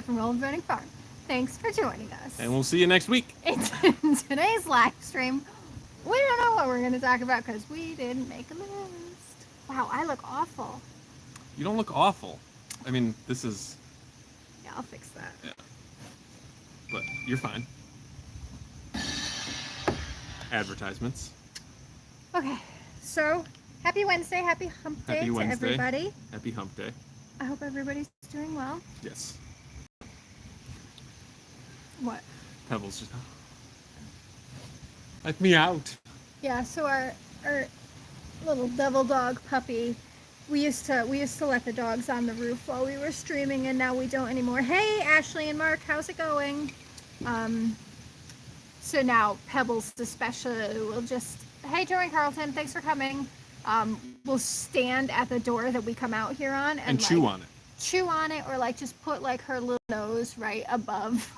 from Old Burning Farm. Thanks for joining us. And we'll see you next week. In today's live stream, we don't know what we're going to talk about because we didn't make a list. Wow, I look awful. You don't look awful. I mean, this is... Yeah, I'll fix that. Yeah. But you're fine. Advertisements. Okay, so happy Wednesday, happy hump day Happy to Wednesday. everybody. Happy hump day. I hope everybody's doing well. Yes. What? Pebbles just... Let me out. Yeah, so our little devil dog puppy, we used to let the dogs on the roof while we were streaming, and now we don't anymore. Hey, Ashley and Mark, how's it going? So now Pebbles especially will just, hey, Joey Carlton, thanks for coming. Will stand at the door that we come out here on And chew on it. Chew on it, or like just put like her little nose right above,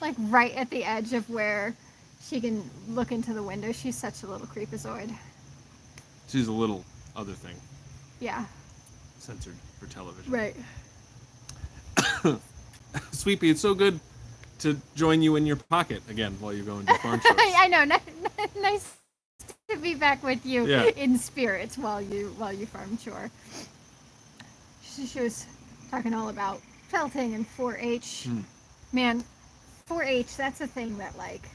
like right at the edge of where she can look into the window. She's such a little creepazoid. She's a little other thing. Yeah. Censored for television. Right. Sweepy, it's so good to join you in your pocket again while you're going to farm shows. I know. Nice to be back with you Yeah. in spirit while you farm chore. She was talking all about felting and 4-H. Man, 4-H, that's a thing that like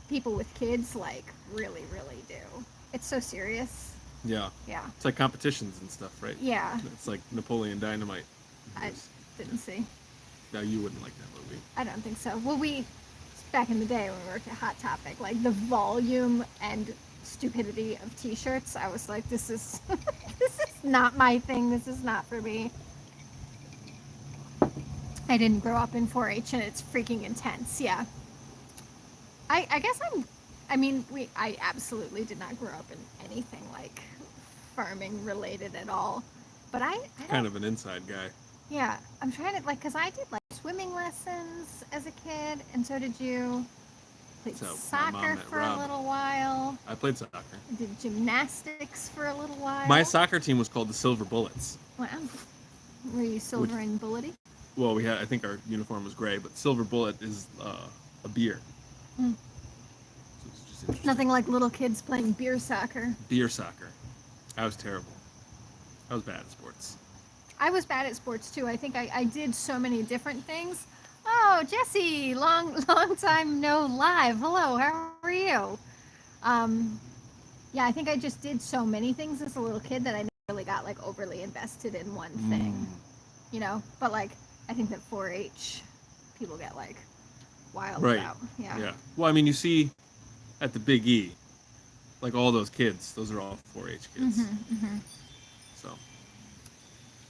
people with kids like really, really do. It's so serious. Yeah. Yeah. It's like competitions and stuff, right? Yeah. It's like Napoleon Dynamite. I didn't see. No, you wouldn't like that movie. I don't think so. Well, back in the day when we worked at Hot Topic, like the volume and stupidity of t-shirts, I was like, this is this is not my thing. This is not for me. I didn't grow up in 4-H, and it's freaking intense. Yeah. I guess I absolutely did not grow up in anything like farming related at all. But I Kind of an inside guy. Yeah, I'm trying to, like, because I did, like, swimming lessons as a kid, and so did you. Played So, my mom soccer met for Rob. a little while. I played soccer. I did gymnastics for a little while. My soccer team was called the Silver Bullets. Wow. Were you silver and bullety? Well, I think our uniform was gray, but Silver Bullet is a beer. Hmm. So it's just interesting. Nothing like little kids playing beer soccer. Beer soccer. I was terrible. I was bad at sports. I was bad at sports, too. I think I did so many different things. Oh, Jesse, long time no live. Hello, how are you? Yeah, I think I just did so many things as a little kid that I never really got, like, overly invested in one thing. You know? But, like, I think that 4-H, people get, like, wild Right. about. Yeah. Yeah. Well, I mean, you see at the Big E, like all those kids, those are all 4-H kids. So.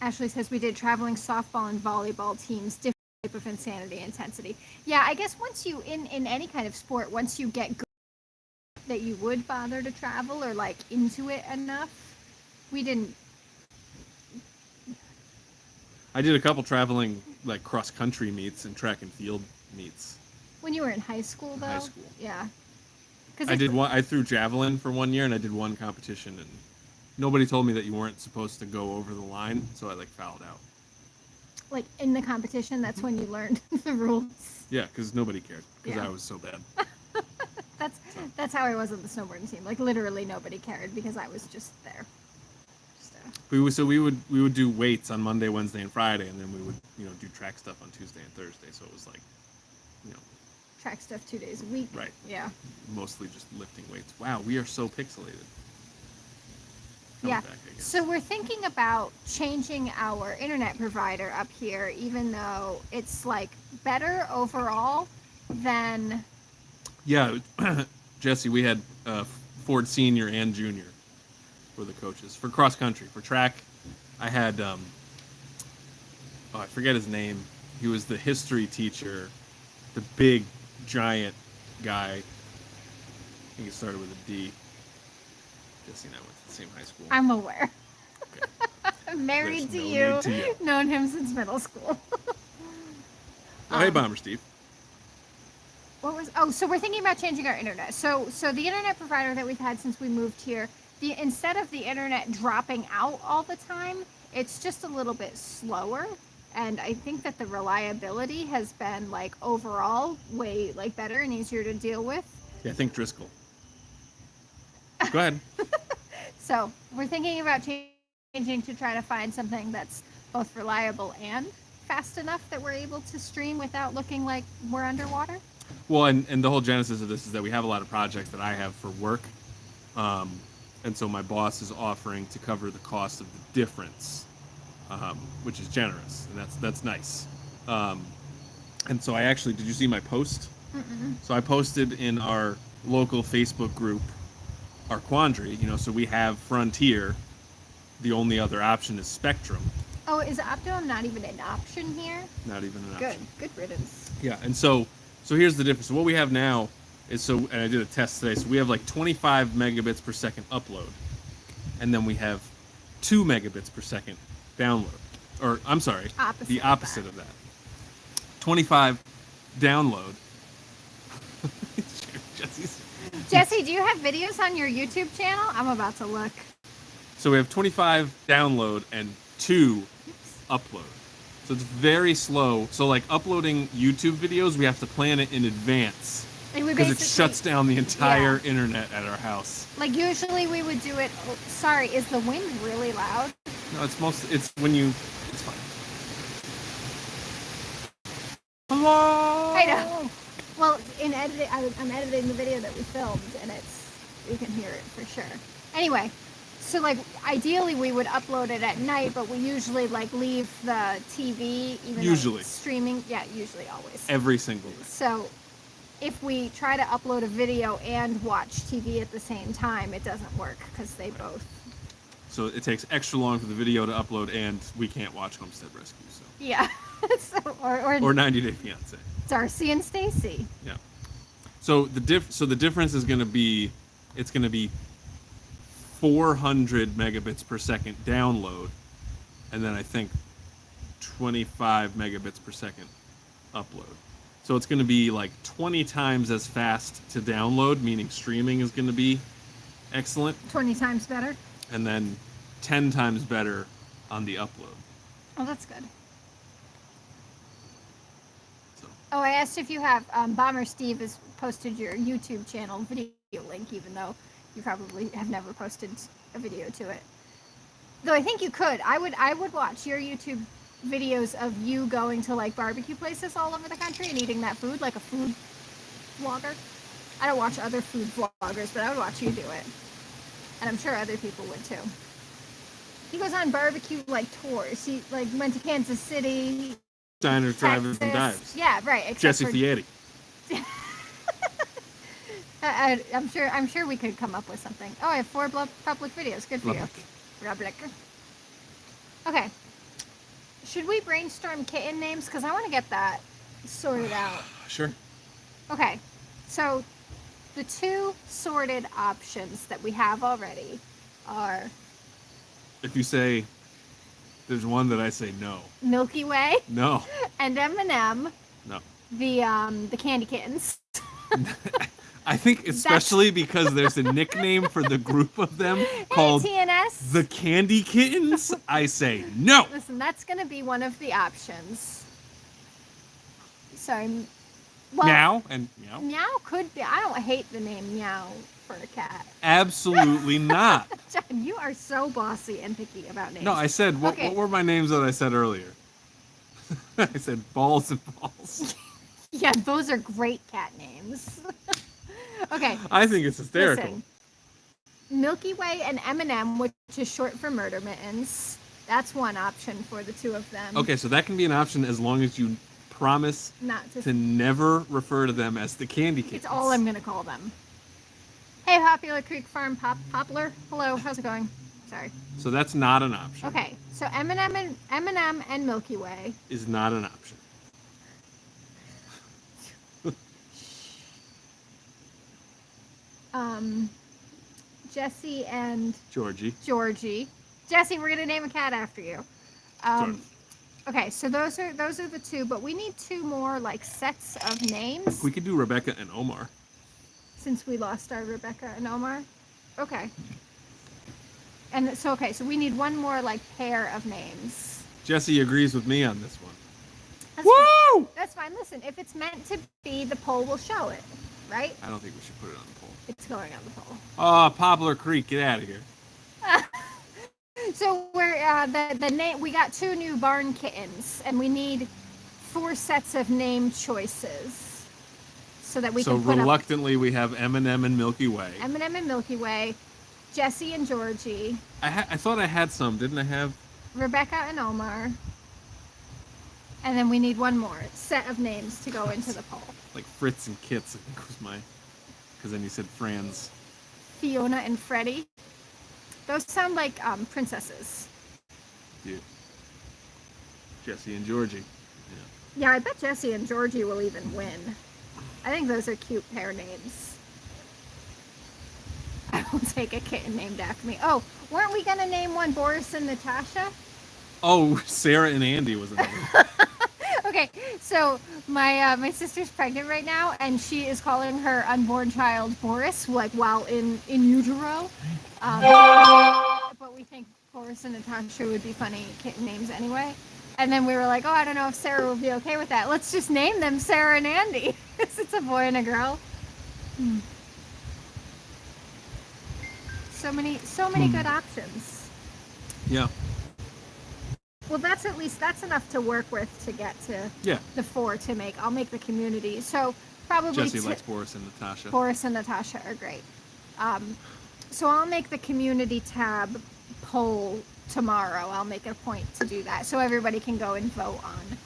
Ashley says we did traveling softball and volleyball teams, different type of insanity intensity. Yeah, I guess once you, in any kind of sport, once you get good that you would bother to travel or like into it enough. We didn't. I did a couple traveling, like cross-country meets and track and field meets. When you were in high school, though? High school. Yeah. I did one. I threw javelin for 1 year, and I did one competition, and nobody told me that you weren't supposed to go over the line, so I like fouled out. Like in the competition, that's when you learned the rules. Yeah, because nobody cared, because Yeah. I was so bad. That's how I was on the snowboarding team. Like literally nobody cared because I was just there. We would do weights on Monday, Wednesday, and Friday, and then we would do track stuff on Tuesday and Thursday. So it was like, Track stuff 2 days a week. Right. Yeah. Mostly just lifting weights. Wow, we are so pixelated. Yeah. Back, I guess. So we're thinking about changing our internet provider up here, even though it's like better overall than. Yeah, Jesse, we had Ford Senior and Junior were the coaches for cross country. For track, I had I forget his name. He was the history teacher, the big giant guy. I think he started with a D. Jesse and I went to the same high school. I'm aware. Okay. I'm married There's to no you. need to yell. Known him since middle school. Oh, hey, Bomber Steve. So we're thinking about changing our internet. So the internet provider that we've had since we moved here, instead of the internet dropping out all the time, it's just a little bit slower. and I think that the reliability has been like overall way like better and easier to deal with. Yeah, I think Driscoll. Go ahead. So we're thinking about changing to try to find something that's both reliable and fast enough that we're able to stream without looking like we're underwater. Well, and the whole genesis of this is that we have a lot of projects that I have for work, and so my boss is offering to cover the cost of the difference, which is generous, and that's nice. And so I actually, did you see my post? Mm-mm. So I posted in our local Facebook group our quandary. So we have Frontier. The only other option is Spectrum. Oh, is Optimum not even an option here? Not even an Good, option. good riddance. Yeah, and so here's the difference. So what we have now is, and I did a test today. So we have like 25 megabits per second upload, and then we have 2 megabits per second download. Or I'm sorry, the opposite of that. 25 download. Jesse, do you have videos on your YouTube channel? I'm about to look. So we have 25 download and 2 upload. So it's very slow. So like uploading YouTube videos, we have to plan it in advance because it shuts down the entire internet at our house. Like usually we would do it. Oh, sorry, is the wind really loud? No, it's when you. It's fine. Hello. I know. Well, in editing, I'm editing the video that we filmed, and you can hear it for sure. Anyway, so like ideally we would upload it at night, but we usually like leave the TV even though it's streaming. Yeah, usually always. Every single day. So if we try to upload a video and watch TV at the same time, it doesn't work because they both. So it takes extra long for the video to upload, and we can't watch Homestead Rescue. So. Yeah. or 90 Day Fiance. Darcy and Stacy. Yeah. So the difference is going to be, it's going to be 400 megabits per second download, and then I think 25 megabits per second upload. So it's going to be like 20 times as fast to download, meaning streaming is going to be excellent. 20 times better. And then 10 times better on the upload. Oh, that's good. So. Oh, I asked if you have Bomber Steve has posted your YouTube channel video link, even though you probably have never posted a video to it. Though I think you could. I would watch your YouTube videos of you going to like barbecue places all over the country and eating that food like a food vlogger. I don't watch other food vloggers, but I would watch you do it. And I'm sure other people would too. He goes on barbecue like tours. He like went to Kansas City, Diners, Drivers, and Dives. Yeah, right. Jesse Fietti. I'm sure we could come up with something. Oh, I have 4 public videos. Good for you. Public. Okay. Should we brainstorm kitten names? Because I want to get that sorted out. Sure. Okay. So the 2 sorted options that we have already are... If you say, there's one that I say no. Milky Way. No. And M&M. No. The candy kittens. I think especially because there's a nickname for the group of them called TNS. The Candy Kittens, I say no. Listen, that's going to be one of the options. Sorry. Well, Meow and meow. Meow could be. I don't hate the name Meow for a cat. Absolutely not. John, you are so bossy and picky about names. No, I said, what were my names that I said earlier? I said Balls and Balls. Yeah, those are great cat names. Okay. I think it's hysterical. Listen, Milky Way and M&M, which is short for Murder Mittens. That's one option for the 2 of them. Okay, so that can be an option as long as you promise not to never refer to them as the Candy Kittens. It's all I'm going to call them. Hey, Popular Creek Farm Poplar. Hello, how's it going? Sorry. So that's not an option. Okay, so M&M and Milky Way is not an option. Jesse and Georgie. Jesse, we're gonna name a cat after you. Okay, so those are the 2, but we need 2 more like sets of names. We could do Rebecca and Omar. Since we lost our Rebecca and Omar. Okay. And so we need 1 more like pair of names. Jesse agrees with me on this one. That's Woo! fine. That's fine. Listen, if it's meant to be, the poll will show it, right? I don't think we should put it on the poll. It's going on the poll. Oh, Poplar Creek, get out of here. So we're the name. We got 2 new barn kittens, and we need 4 sets of name choices, so that we So can put reluctantly, we have M&M and Milky Way. up M&M and Milky Way, Jesse and Georgie, I thought I had some, didn't I have? Rebecca and Omar, and then we need 1 more set of names to go into the poll. Like Fritz and Kits, I think was mine. Because then you said Franz. Fiona and Freddie. Those sound like princesses. Dude. Jesse and Georgie. Yeah, I bet Jesse and Georgie will even win. I think those are cute pair names. I will take a kitten named after me. Oh, weren't we gonna name one Boris and Natasha? Oh, Sarah and Andy was another one. Okay, so my sister's pregnant right now, and she is calling her unborn child Boris, like while in utero. But we think Boris and Natasha would be funny kitten names anyway. And then we were like, oh, I don't know if Sarah will be okay with that. Let's just name them Sarah and Andy. It's a boy and a girl. So many good options. Yeah. Well, that's enough to work with to get to Yeah. the 4 to make. I'll make the community. So probably Jesse likes Boris and Natasha. Boris and Natasha are great. So I'll make the community tab poll tomorrow. I'll make a point to do that so everybody can go and vote on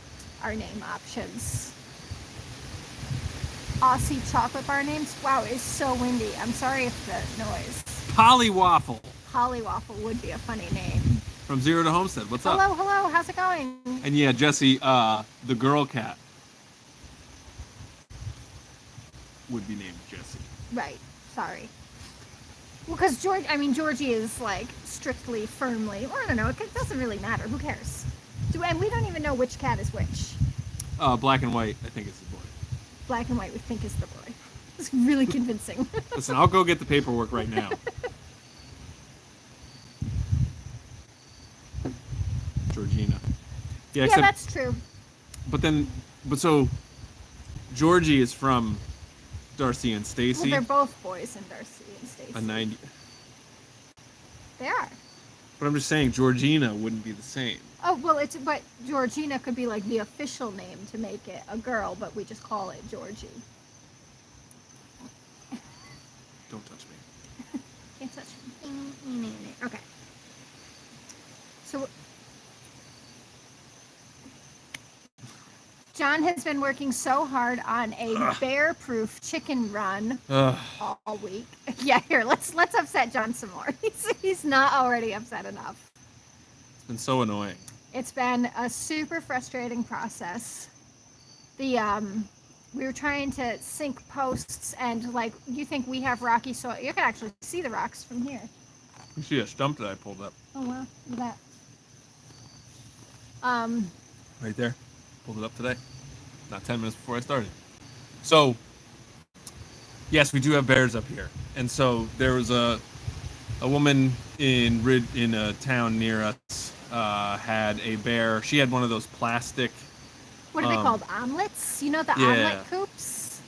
our name options. Aussie chocolate bar names. Wow, it's so windy. I'm sorry if the noise. Pollywaffle Hollywaffle would be a funny name. from Zero to Homestead. What's up? Hello, how's it going? And yeah, Jesse, the girl cat would be named Jesse. Right, sorry. Well, because Georgie is like strictly, firmly, well, I don't know, it doesn't really matter. Who cares? And we don't even know which cat is which. Black and white, I think it's the boy. Black and white, we think is the boy. It's really convincing. Listen, I'll go get the paperwork right now. Georgina. Yeah, Yeah, that's true. but so Georgie is from Darcy and Well, Stacy. they're both boys in Darcy and Stacy. A 90. They are. But I'm just saying Georgina wouldn't be the same. Oh, well, but Georgina could be like the official name to make it a girl, but we just call it Georgie. Don't touch me. Can't touch me. Okay. So John has been working so hard on a bear-proof chicken run all week. Yeah, here, let's upset John some more. He's not already upset enough. It's been so annoying. It's been a super frustrating process. We were trying to sink posts, and like, you think we have rocky soil? You can actually see the rocks from here. You see a stump that I pulled up Oh wow, look at that. right there. Pulled it up today. Not 10 minutes before I started. So, yes, we do have bears up here. And so there was a woman in a town near us had a bear. She had one of those plastic What are they called? Omelets? You know the yeah. omelet coops?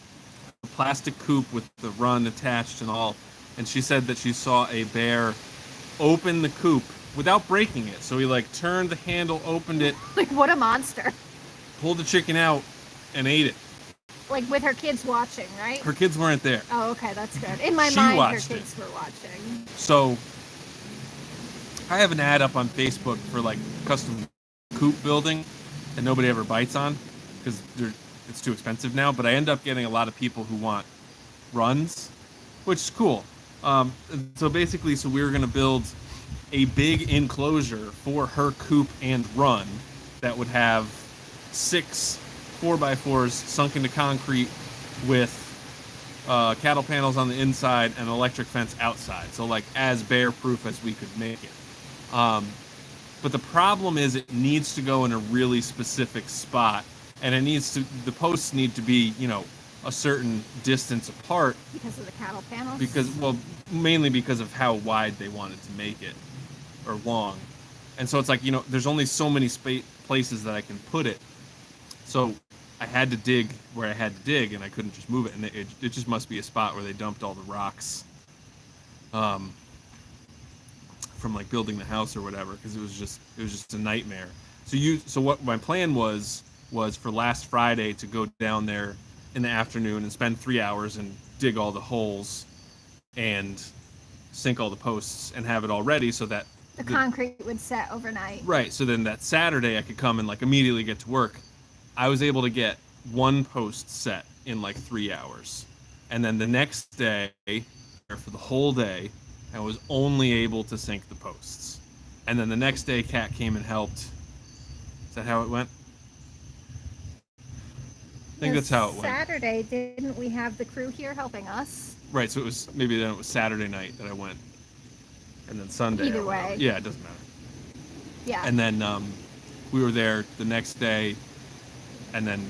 plastic coop with the run attached and all. And she said that she saw a bear open the coop without breaking it. So he like turned the handle, opened it, Like, what a monster. pulled the chicken out, and ate it. Like, with her kids watching, right? Her kids weren't there. Oh, okay, that's good. In my She mind, her watched kids were watching. So I have an ad up on Facebook for like custom coop building that nobody ever bites on because it's too expensive now. But I end up getting a lot of people who want runs, which is cool. So basically, we were going to build a big enclosure for her coop and run that would have 6 4x4s sunk into concrete with cattle panels on the inside and an electric fence outside. So like as bear proof as we could make it. But the problem is it needs to go in a really specific spot, and the posts need to be, a certain distance apart. Because of the cattle panels? Mainly because of how wide they wanted to make it, or long. And so it's like, there's only so many places that I can put it. So I had to dig where I had to dig, and I couldn't just move it. And it just must be a spot where they dumped all the rocks from like building the house or whatever, because it was just a nightmare. So what my plan was for last Friday to go down there in the afternoon and spend 3 hours and dig all the holes and sink all the posts and have it all ready so that the concrete would set overnight. Right. So then that Saturday I could come and like immediately get to work. I was able to get one post set in like 3 hours. And then the next day, for the whole day, I was only able to sink the posts. And then the next day, Kat came and helped. Is that how it went? I think that's how it went. Saturday, didn't we have the crew here helping us? Right, so it was Saturday night that I went. And then Sunday. Either way. Yeah, it doesn't matter. Yeah. And then we were there the next day, and then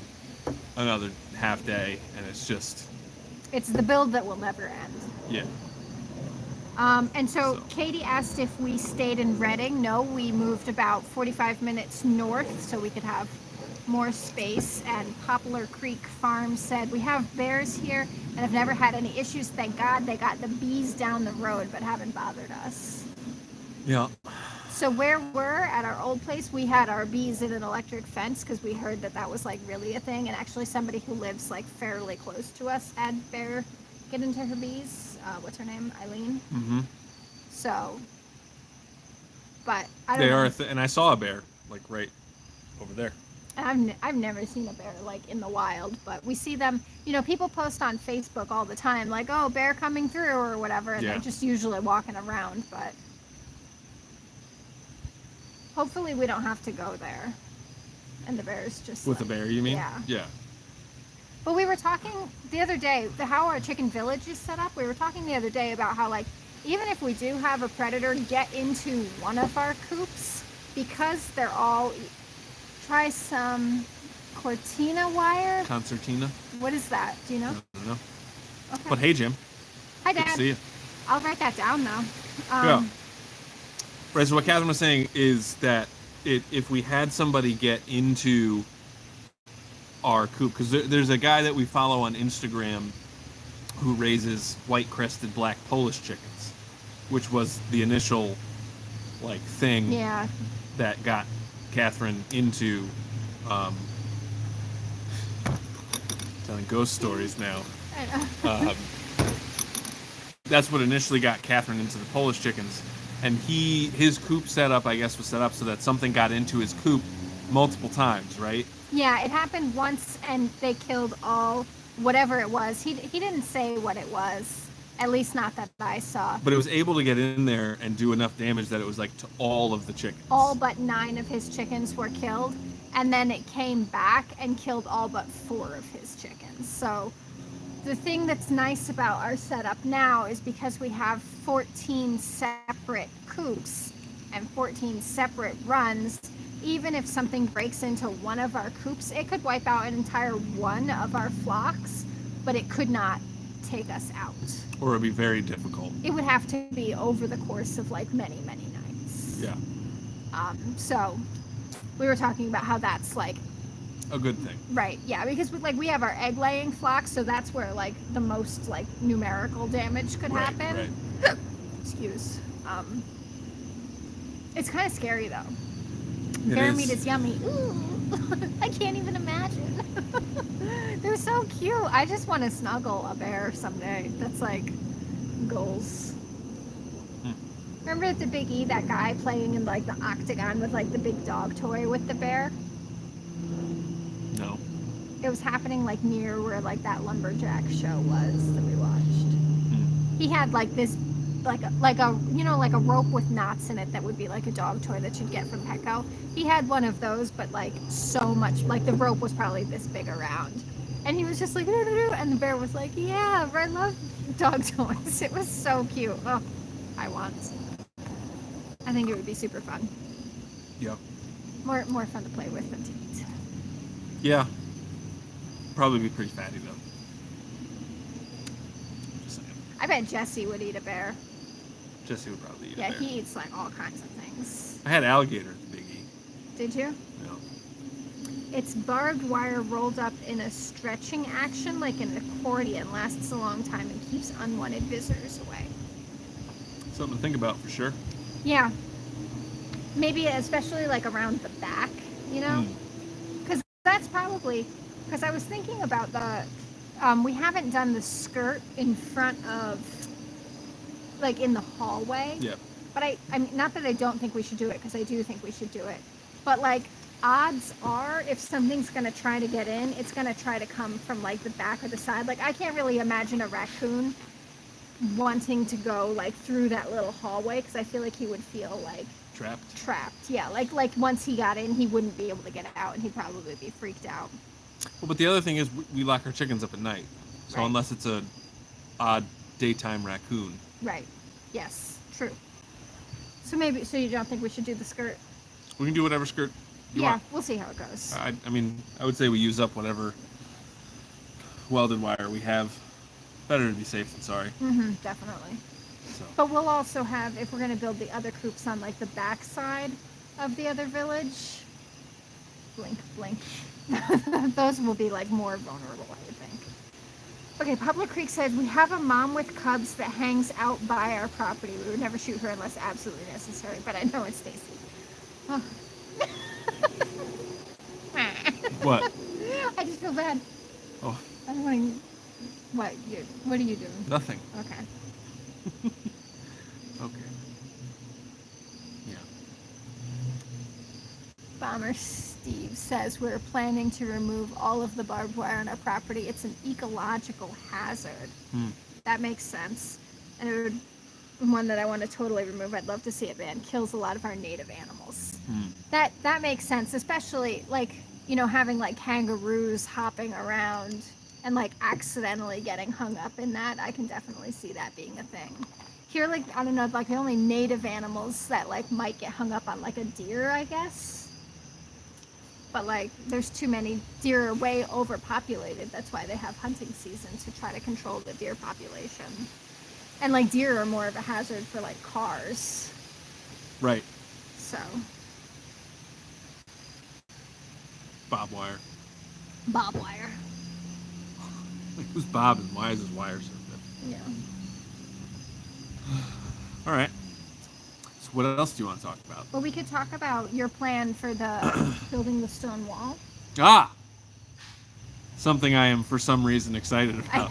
another half day, and it's the build that will never end. Yeah. And so Katie asked if we stayed in Reading. No, we moved about 45 minutes north so we could have more space. And Poplar Creek Farm said, we have bears here and have never had any issues. Thank God. They got the bees down the road but haven't bothered us. Yeah. So where we're at our old place, we had our bees in an electric fence because we heard that was like really a thing. And actually somebody who lives like fairly close to us had bear get into her bees. What's her name? Eileen. Mm-hmm. So, but I don't know. And I saw a bear like right over there. I've never seen a bear like in the wild, but we see them. People post on Facebook all the time, like, "Oh, bear coming through" or whatever, and they're just usually walking around. But hopefully, we don't have to go there. And the bear's just with the bear, you mean? Yeah. Yeah. But we were talking the other day, how our chicken village is set up. We were talking the other day about how, like, even if we do have a predator get into one of our coops, because they're all, try some Cortina wire. Concertina? What is that? Do you know? I don't know. Okay. But hey, Jim. Hi, Good Dad. to see you. I'll write that down now. Yeah. Right, so what Catherine was saying is that if we had somebody get into our coop, because there's a guy that we follow on Instagram who raises white-crested black Polish chickens, which was the initial like thing that got Catherine into telling ghost stories now. I know. That's what initially got Catherine into the Polish chickens, and his coop setup, I guess, was set up so that something got into his coop multiple times, right? Yeah, it happened once, and they killed all, whatever it was. He didn't say what it was, at least not that I saw. But it was able to get in there and do enough damage that it was like to all of the chickens. All but 9 of his chickens were killed, and then it came back and killed all but 4 of his chickens. So the thing that's nice about our setup now is because we have 14 separate coops and 14 separate runs. Even if something breaks into one of our coops, it could wipe out an entire one of our flocks, but it could not take us out. Or it would be very difficult. It would have to be over the course of like many, many nights. Yeah. So we were talking about how that's like a good thing. Right, yeah, because we have our egg laying flocks, so that's where like the most like numerical damage could happen. Right. Excuse. It's kind of scary though. It Bear is. meat is yummy. Ooh, I can't even imagine. They're so cute. I just want to snuggle a bear someday. That's like goals. Remember at the Big E, that guy playing in like the octagon with like the big dog toy with the bear? No. It was happening like near where like that lumberjack show was that we watched. He had like this like a rope with knots in it that would be like a dog toy that you'd get from Petco. He had one of those, but like so much, like the rope was probably this big around, and he was just like doo-doo-doo, and the bear was like, yeah, I love dog toys. It was so cute. Oh, I think it would be super fun. Yep. More fun to play with than to eat. Yeah. Probably be pretty fatty though. Just saying. I bet Jesse would eat a bear. Jesse would probably eat Yeah, a bear. he eats like all kinds of things. I had alligator at the Big E. Did you? No. It's barbed wire rolled up in a stretching action like an accordion, lasts a long time and keeps unwanted visitors away. Something to think about for sure. Yeah. Maybe especially like around the back, you know? Because that's probably, because I was thinking about we haven't done the skirt in front of, like in the hallway. Yep. But I mean, not that I don't think we should do it, because I do think we should do it. But like, odds are, if something's going to try to get in, it's going to try to come from like the back or the side. Like, I can't really imagine a raccoon wanting to go like through that little hallway, because I feel like he would feel like Trapped. Yeah, like once he got in, he wouldn't be able to get out, and he'd probably be freaked out. Well, but the other thing is we lock our chickens up at night. So Right. unless it's a odd daytime raccoon. Right. Yes. True. So you don't think we should do the skirt? We can do whatever skirt you Yeah, want. we'll see how it goes. I mean, I would say we use up whatever welded wire we have. Better to be safe than sorry. Definitely. So. But we'll also have, if we're going to build the other coops on like the back side of the other village, blink, blink. Those will be like more vulnerable, I think. Okay, Public Creek says, we have a mom with cubs that hangs out by our property. We would never shoot her unless absolutely necessary, but I know it's Stacy. Oh. What? I just feel bad. Oh, I don't want to... What are you doing? nothing. Okay. Okay. Yeah. Bomber Steve says, we're planning to remove all of the barbed wire on our property. It's an ecological hazard. That makes sense. And it would, one that I want to totally remove, I'd love to see it banned, kills a lot of our native animals. That makes sense, especially like, you know, having like kangaroos hopping around and like accidentally getting hung up in that. I can definitely see that being a thing. Here, like, I don't know, like the only native animals that like might get hung up on, like a deer, I guess. But like, there's too many. Deer are way overpopulated. That's why they have hunting season, to try to control the deer population. And like, deer are more of a hazard for like cars. Right. So, Bob wire. bob wire. Like, who's Bob and why is his wire so good? Yeah. All right. So what else do you want to talk about? Well, we could talk about your plan for the building the stone wall. Ah! Something I am, for some reason, excited about.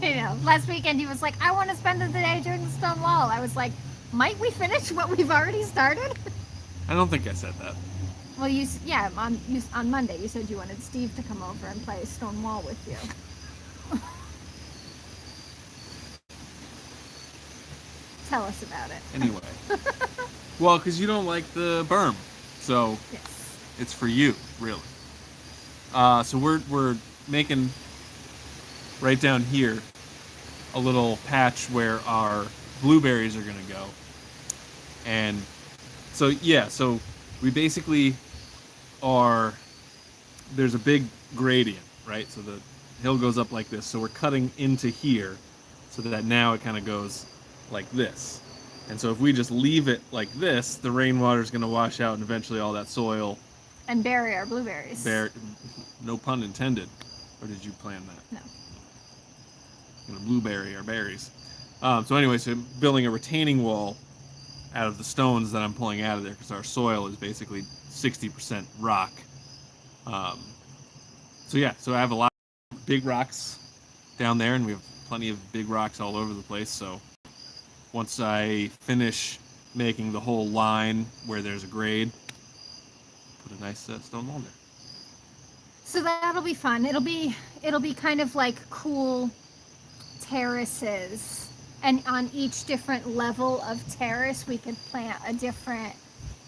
You know, last weekend he was like, I want to spend the day doing the stone wall. I was like, might we finish what we've already started? I don't think I said that. Well, on Monday you said you wanted Steve to come over and play stone wall with you. Tell us about it. Anyway. Well, because you don't like the berm. So Yes. it's for you, really. So we're making right down here a little patch where our blueberries are going to go. And so, yeah, so we basically there's a big gradient, right? So the hill goes up like this. So we're cutting into here so that now it kind of goes like this. And so if we just leave it like this, the rainwater is going to wash out and eventually all that soil And bury our blueberries. no pun intended. Or did you plan that? No. Gonna blueberry our berries. So anyway, so building a retaining wall out of the stones that I'm pulling out of there, because our soil is basically 60% rock. So yeah, so I have a lot of big rocks down there, and we have plenty of big rocks all over the place. So once I finish making the whole line where there's a grade, put a nice stone wall there. So that'll be fun. It'll be kind of like cool terraces, and on each different level of terrace we could plant a different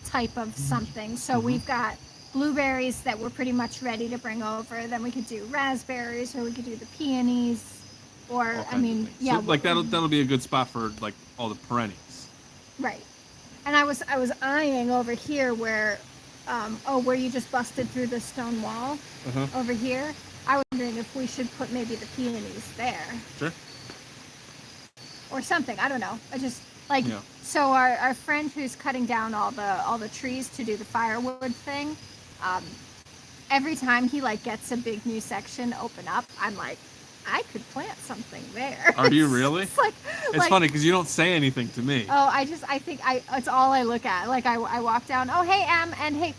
type of something. So we've got blueberries that we're pretty much ready to bring over. Then we could do raspberries, or we could do the peonies, or All I kinds mean, of things. yeah, So, like that'll be a good spot for like all the perennials. right. And I was eyeing over here where, where you just busted through the stone wall over here. I was wondering if we should put maybe the peonies there Sure. or something. I don't know. Like, Yeah. so our friend who's cutting down all the trees to do the firewood thing, um, every time he like gets a big new section open up, I'm like, I could plant something there. Are you really? It's like, It's funny because you don't say anything to me. oh, I think it's all I look at. Like I walk down, oh, hey, Em, and hey,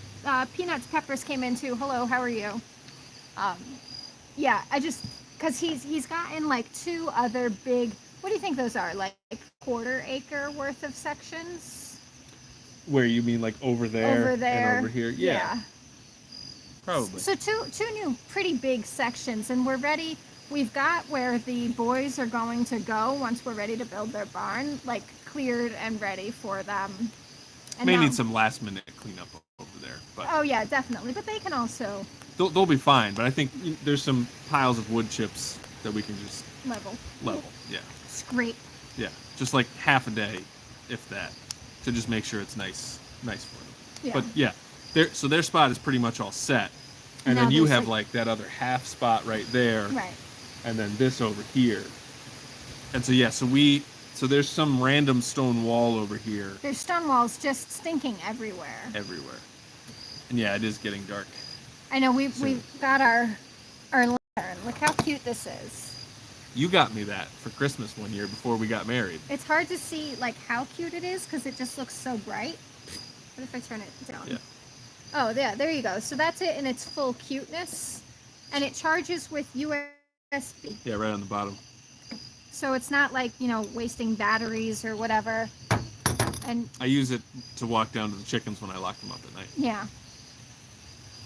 Peanuts Peppers came in too. Hello, how are you? Um, yeah, because he's gotten like 2 other big, what do you think those are? Like quarter acre worth of sections? Where you mean like over there, Over there. and over here? Yeah, probably. So two new pretty big sections, and we're ready. We've got where the boys are going to go once we're ready to build their barn, like cleared and ready for them. And May now- need some last minute cleanup over there, but Oh yeah, definitely. But they can also they'll be fine. But I think there's some piles of wood chips that we can just level. level. Yeah, Scrape. yeah, just like half a day, if that, to just make sure it's nice for them. Yeah. But yeah, so their spot is pretty much all set, and Now then you there's, have like that other half spot right there, Right. and then this over here. And so yeah, so there's some random stone wall over here There's stone walls just stinking everywhere. everywhere. And yeah, it is getting dark. I know we've Soon. got our lantern. Look how cute this is. You got me that for Christmas one year before we got married. It's hard to see like how cute it is because it just looks so bright. What if I turn it down? Yeah. Oh, yeah, there you go. So that's it in its full cuteness, and it charges with USB. Yeah, right on the bottom. So it's not like, wasting batteries or whatever. And I use it to walk down to the chickens when I lock them up at night. yeah,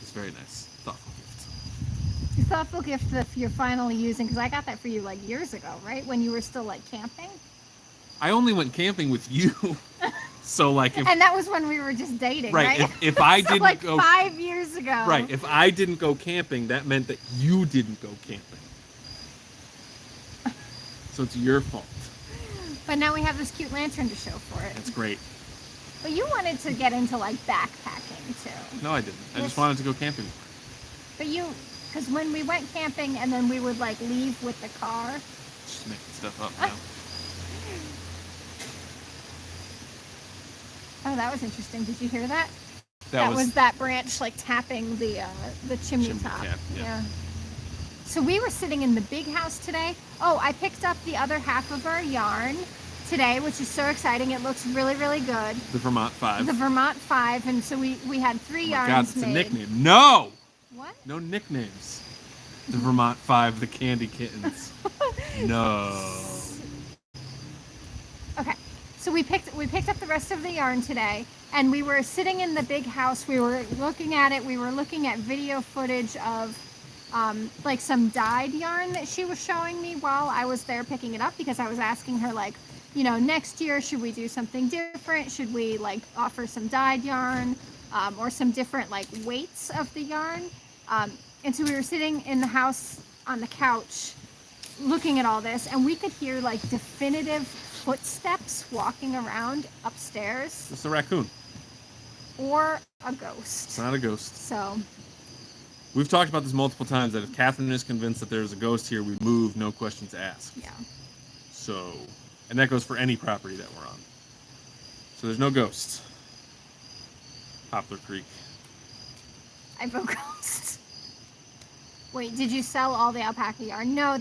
It's very nice. Thoughtful gift. a thoughtful gift that you're finally using, because I got that for you like years ago, right? When you were still like camping. I only went camping with you. So like if And that was when we were just dating, right, right? if I So, didn't like go 5 years ago. right, if I didn't go camping, that meant that you didn't go camping. So it's your fault. But now we have this cute lantern to show for it. That's great. But you wanted to get into like backpacking too. No, I didn't. I Yes. just wanted to go camping. But because when we went camping and then we would like leave with the car. Just making stuff up now. Oh, that was interesting. Did you hear that? That was that branch like tapping the chimney Chimney top. cap, yeah. So we were sitting in the big house today. Oh, I picked up the other half of our yarn today, which is so exciting. It looks really, really good. the Vermont 5. The Vermont 5, and so we had 3 Oh my yarns God, it's made. a nickname. No! What? No nicknames. The Vermont 5, the Candy Kittens. No. Okay. So we picked up the rest of the yarn today, and we were sitting in the big house. We were looking at it. We were looking at video footage of like some dyed yarn that she was showing me while I was there picking it up, because I was asking her like, next year should we do something different? Should we like offer some dyed yarn or some different like weights of the yarn? And so we were sitting in the house on the couch looking at all this, and we could hear like definitive footsteps walking around upstairs, It's a raccoon. or a It's ghost. not a ghost. So We've talked about this multiple times that if Catherine is convinced that there's a ghost here, we move, no questions asked. yeah. So, and that goes for any property that we're on. So there's no ghost. Poplar Creek. I vote ghost. Wait, did you sell all the alpaca yarn? No,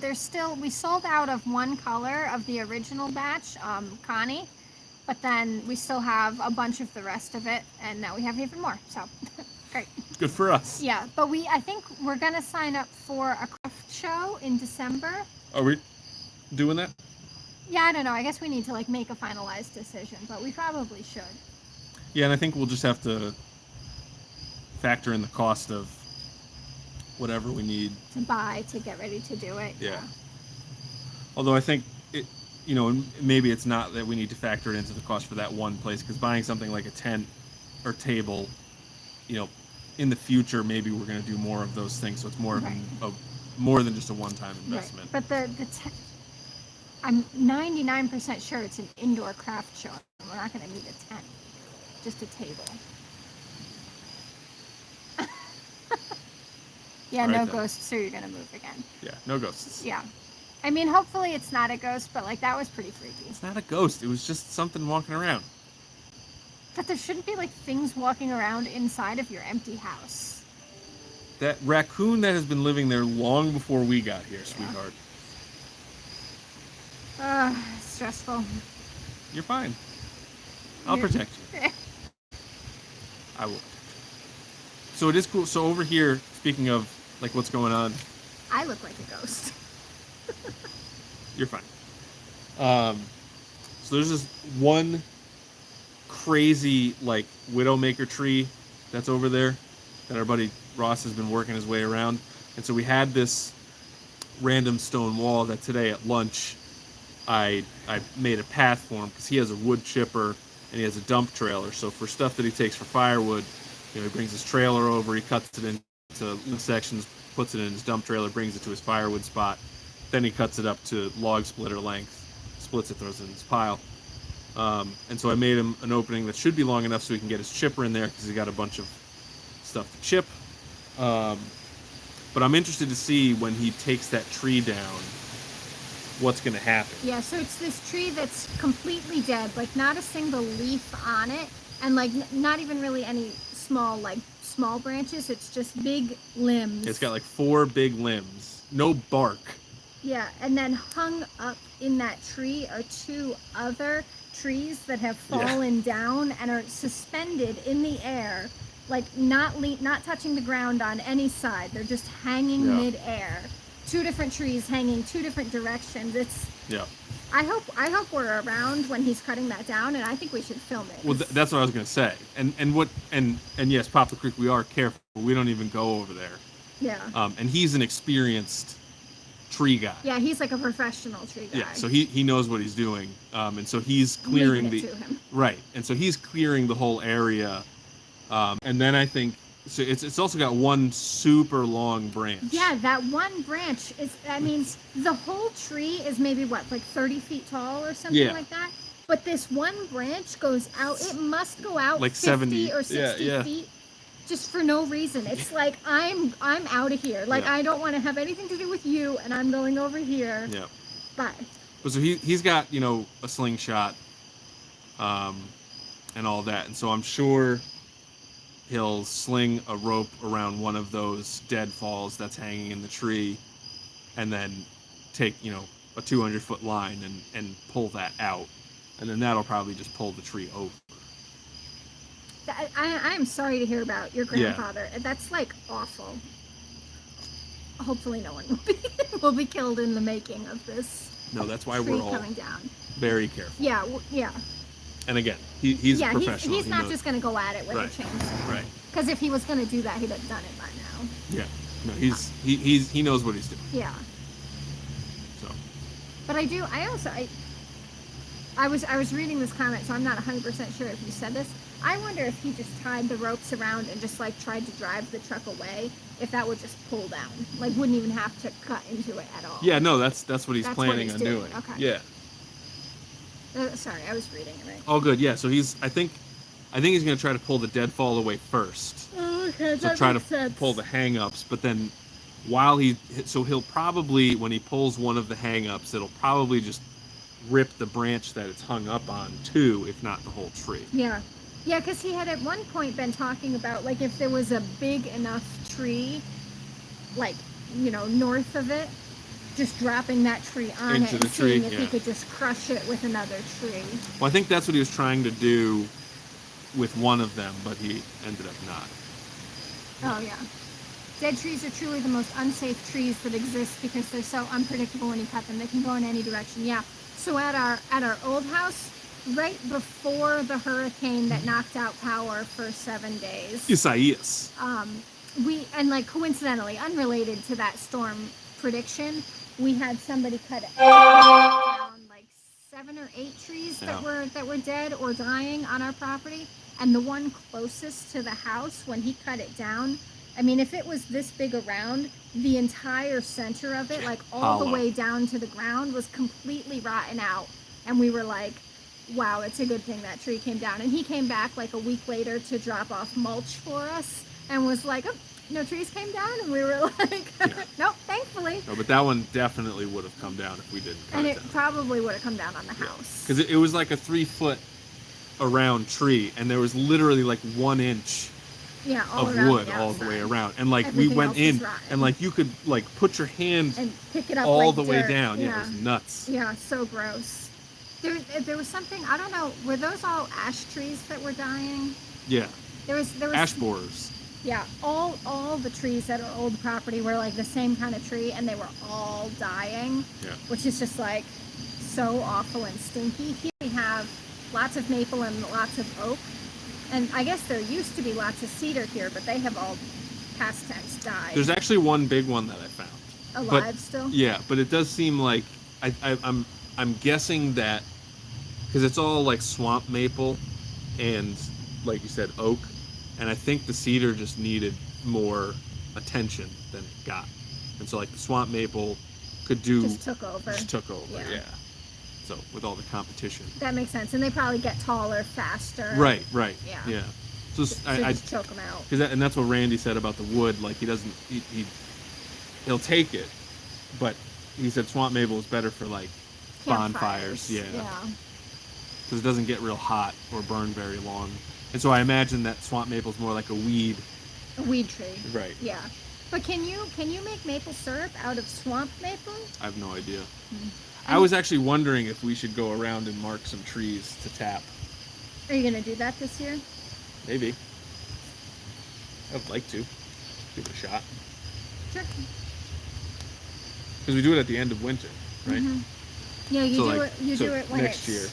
we sold out of one color of the original batch, Connie, but then we still have a bunch of the rest of it, and now we have even more, so great. Good for us. Yeah, but I think we're gonna sign up for a craft show in December. Are we doing that? Yeah, I don't know, I guess we need to like make a finalized decision, but we probably should. Yeah, and I think we'll just have to factor in the cost of whatever we need. To buy, to get ready to do it. Yeah. Although I think it, maybe it's not that we need to factor it into the cost for that one place, because buying something like a tent or table, in the future maybe we're going to do more of those things, so it's more Right. of more than just a one-time Right. investment. But I'm 99% sure it's an indoor craft show. We're not going to need a tent, just a table. Yeah, All right, no then. ghosts, so you're going to move again. Yeah, no ghosts. Yeah. I mean, hopefully it's not a ghost, but like that was pretty freaky. It's not a ghost. It was just something walking around. But there shouldn't be like things walking around inside of your empty house. That raccoon that has been living there long before we got here, sweetheart. Stressful. You're fine. I'll protect you. I will. So it is cool. So over here, speaking of like what's going on, I look like a ghost. you're fine. So there's this one crazy like widowmaker tree that's over there that our buddy Ross has been working his way around, and so we had this random stone wall that today at lunch I made a path for him because he has a wood chipper and he has a dump trailer. So for stuff that he takes for firewood, he brings his trailer over, he cuts it into little sections, puts it in his dump trailer, brings it to his firewood spot. Then he cuts it up to log splitter length, splits it, throws it in his pile. And so I made him an opening that should be long enough so he can get his chipper in there because he got a bunch of stuff to chip. But I'm interested to see when he takes that tree down, what's going to happen. Yeah, so it's this tree that's completely dead, like not a single leaf on it, and like not even really any small branches. It's just big limbs. It's got like 4 big limbs, no bark. Yeah, and then hung up in that tree are 2 other trees that have fallen down and are suspended in the air, like not touching the ground on any side. They're just hanging mid-air. 2 different trees hanging 2 different directions. It's I hope we're around when he's cutting that down, and I think we should film it. Well, that's what I was going to say. And yes, Poplar Creek, we are careful. We don't even go over there. Yeah. And he's an experienced tree guy. Yeah, he's like a professional tree guy. Yeah, so he knows what he's doing. And so he's clearing Leaving it to him. Right. And so he's clearing the whole area. And then I think so it's also got one super long branch. Yeah, that one branch means the whole tree is maybe what, like 30 feet tall or something like that? But this one branch goes out, it must go out like 50 70 or 60 feet just for no reason. It's like I'm out of here. Like I don't want to have anything to do with you, and I'm going over here. Yeah. Bye. But so he's got, a slingshot and all that. And so I'm sure he'll sling a rope around one of those deadfalls that's hanging in the tree and then take, a 200-foot line and pull that out. And then that'll probably just pull the tree over. I am sorry to hear about your grandfather. That's like awful. Hopefully no one will be killed in the making of this. No, that's why tree we're all coming down. very careful. Yeah, yeah. And again, he's a professional. He's not just going to go at it with a chainsaw. Right. Because if he was going to do that, he'd have done it by now. Yeah. No, he knows what he's doing. Yeah. So. But I was reading this comment, so I'm not 100% sure if you said this. I wonder if he just tied the ropes around and just like tried to drive the truck away, if that would just pull down. Like wouldn't even have to cut into it at all. Yeah, no, that's what he's That's planning what on he's doing. Okay. Yeah. Sorry, I was reading it right. All good. Yeah, so I think he's going to try to pull the deadfall away first. Oh, okay, so try to pull the hang-ups, but then he'll probably, when he pulls one of the hang-ups, it'll probably just rip the branch that it's hung up on too, if not the whole tree. Yeah. Yeah, because he had at one point been talking about, like, if there was a big enough tree, like, north of it, just dropping that tree on Into it and the tree, seeing if he could just crush it with another tree. Well, I think that's what he was trying to do with one of them, but he ended up not. Oh, yeah. Dead trees are truly the most unsafe trees that exist because they're so unpredictable when you cut them. They can go in any direction. Yeah. So at our old house, right before the hurricane that knocked out power for 7 days. Isaias. Coincidentally, unrelated to that storm prediction, we had somebody cut down like 7 or 8 trees that were dead or dying on our property. And the one closest to the house, when he cut it down, I mean, if it was this big around, the entire center of it, like all the way down to the ground, was completely rotten out. And we were like, wow, it's a good thing that tree came down. And he came back like a week later to drop off mulch for us and was like, oh, no trees came down, and we were like, Yeah. nope, thankfully. No, but that one definitely would have come down if we didn't cut And it it down. probably would have come down on the house. Because it was like a 3-foot around tree, and there was literally like 1 inch Yeah, all of around wood the all the way outside. around, and like Everything we went else was in, rotten. and like you could like put your hand And pick it up all like the way dirt. down. Yeah, Yeah. it was nuts. Yeah, so gross. There was something, I don't know, were those all ash trees that were dying? Yeah, There was ash borers. Yeah, all the trees that are old property were like the same kind of tree, and they were all dying, Yeah. which is just like so awful and stinky. Here we have lots of maple and lots of oak, and I guess there used to be lots of cedar here, but they have all past tense died. There's actually one big one that I found. Alive still? Yeah, but it does seem like I'm guessing that because it's all like swamp maple and like you said oak, and I think the cedar just needed more attention than it got, and so like the swamp maple could do Just took over. Yeah. Yeah. So with all the competition. That makes sense, and they probably get taller faster. Right. Yeah. So So I just choke them out. because and that's what Randy said about the wood. Like he'll take it, but he said swamp maple is better for like bonfires. Yeah. Because it doesn't get real hot or burn very long. And so I imagine that swamp maple is more like a weed. A weed tree. Right. Yeah. But can you make maple syrup out of swamp maple? I have no idea. Hmm. I was actually wondering if we should go around and mark some trees to tap. Are you gonna do that this year? Maybe. I'd like to. Give it a shot. Sure. Because we do it at the end of winter, right? Mhm. Yeah, you So, do like, it. You so do it when next it's year.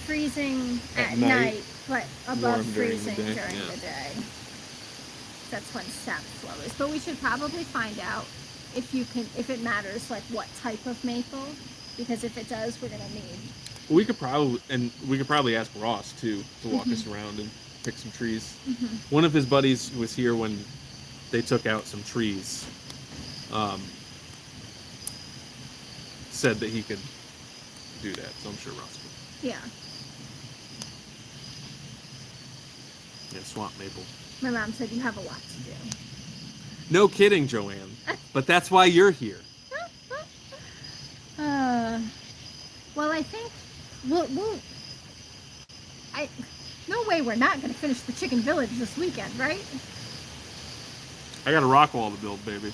freezing At at night, night, but above warm during the freezing day, during yeah. the day. That's when sap flow is. But we should probably find out if it matters like what type of maple, because if it does, we're gonna need. We could probably ask Ross too to walk us around and pick some trees. One of his buddies who was here when they took out some trees said that he could do that, so I'm sure Ross could. Yeah. Yeah, swamp maple. My mom said you have a lot to do. No kidding, Joanne. But that's why you're here. Well, I think we'll no way we're not going to finish the Chicken Village this weekend, right? I got a rock wall to build, baby.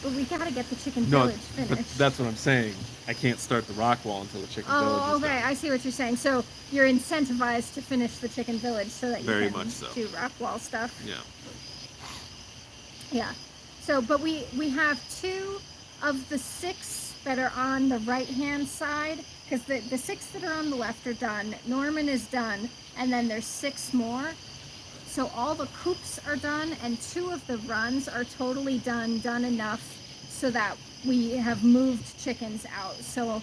But we got to get the Chicken No, Village but finished. that's what I'm saying. I can't start the rock wall until the chicken village Oh, is okay. done. I see what you're saying. So you're incentivized to finish the Chicken Village so that you Very can much so. do rock wall stuff. Yeah. Yeah. So, but we have 2 of the 6 that are on the right-hand side, because the 6 that are on the left are done. Norman is done, and then there's 6 more. So all the coops are done, and 2 of the runs are totally done enough so that we have moved chickens out. So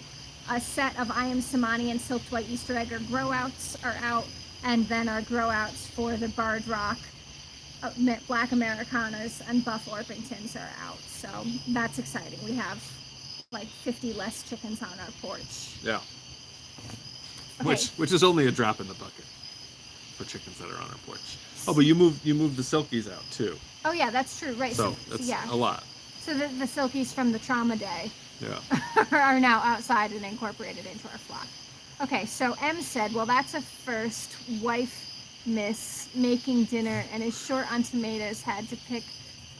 a set of I Am Samani and Silked White Easter Egg grow-outs are out, and then our grow-outs for the Barred Rock, Black Americanas, and Buff Orpingtons are out. So that's exciting. We have like 50 less chickens on our porch. Yeah. Okay. Which is only a drop in the bucket for chickens that are on our porch. Oh, but you moved the Silkies out too. Oh yeah, that's true. Right. So that's yeah. a lot. So the Silkies from the trauma day Yeah. are now outside and incorporated into our flock. Okay, so M said, well, that's a first. Wife miss making dinner and is short on tomatoes, had to pick